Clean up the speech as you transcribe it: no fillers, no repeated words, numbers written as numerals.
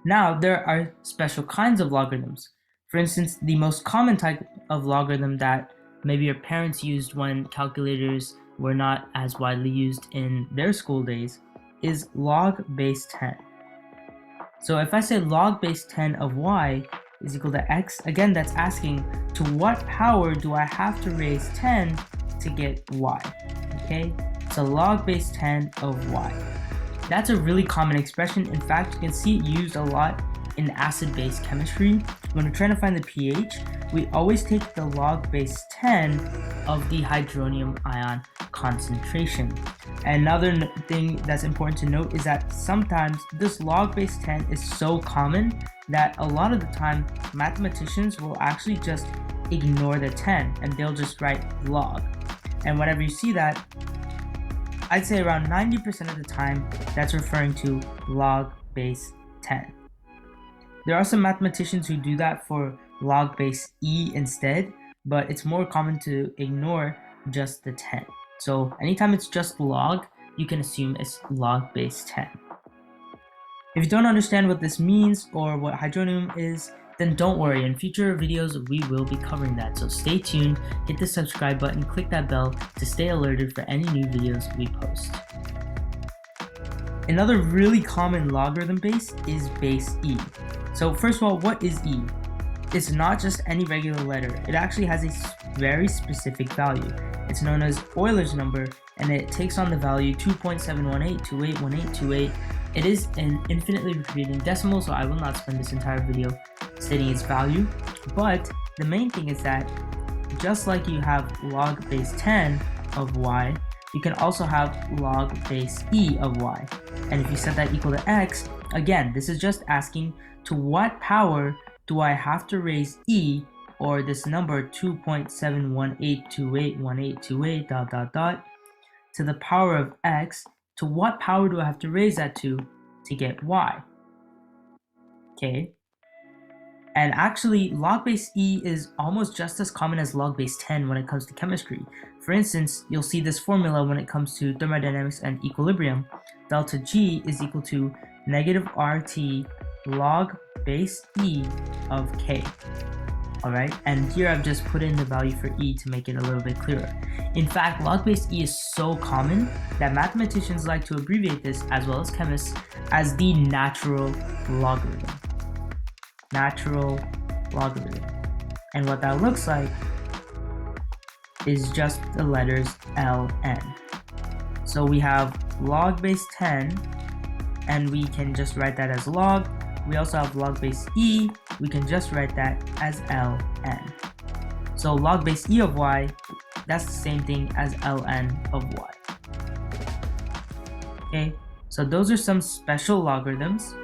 Now, there are special kinds of logarithms. For instance, the most common type of logarithm that maybe your parents used when calculators were not as widely used in their school days is log base 10. So if I say log base 10 of y is equal to x, again, that's asking to what power do I have to raise 10 to get y, okay? So log base 10 of y. That's a really common expression. In fact, you can see it used a lot in acid-base chemistry. When we're trying to find the pH, we always take the log base 10 of the hydronium ion concentration. And another thing that's important to note is that sometimes this log base 10 is so common that a lot of the time mathematicians will actually just ignore the 10 and they'll just write log. And whenever you see that, I'd say around 90% of the time that's referring to log base 10. There are some mathematicians who do that for log base e instead, but it's more common to ignore just the 10. So anytime it's just log, you can assume it's log base 10. If you don't understand what this means or what hydronium is, then don't worry, in future videos we will be covering that. So stay tuned, hit the subscribe button, click that bell to stay alerted for any new videos we post. Another really common logarithm base is base e. So first of all, what is e? It's not just any regular letter. It actually has a very specific value. It's known as Euler's number, and it takes on the value 2.718281828. It is an infinitely repeating decimal, so I will not spend this entire video stating its value. But the main thing is that just like you have log base 10 of y, you can also have log base e of y. And if you set that equal to x, again, this is just asking to what power do I have to raise e, or this number 2.718281828 ... to the power of x. To what power do I have to raise that to get y? Okay. And actually, log base e is almost just as common as log base 10 when it comes to chemistry. For instance, you'll see this formula when it comes to thermodynamics and equilibrium. Delta G is equal to negative RT log base e of K. Alright, and here I've just put in the value for e to make it a little bit clearer. In fact, log base e is so common that mathematicians like to abbreviate this, as well as chemists, as the natural logarithm. Natural logarithm. And what that looks like is just the letters ln. So we have log base 10, and we can just write that as log. We also have log base e, we can just write that as ln. So log base e of y, that's the same thing as ln of y. Okay, so those are some special logarithms.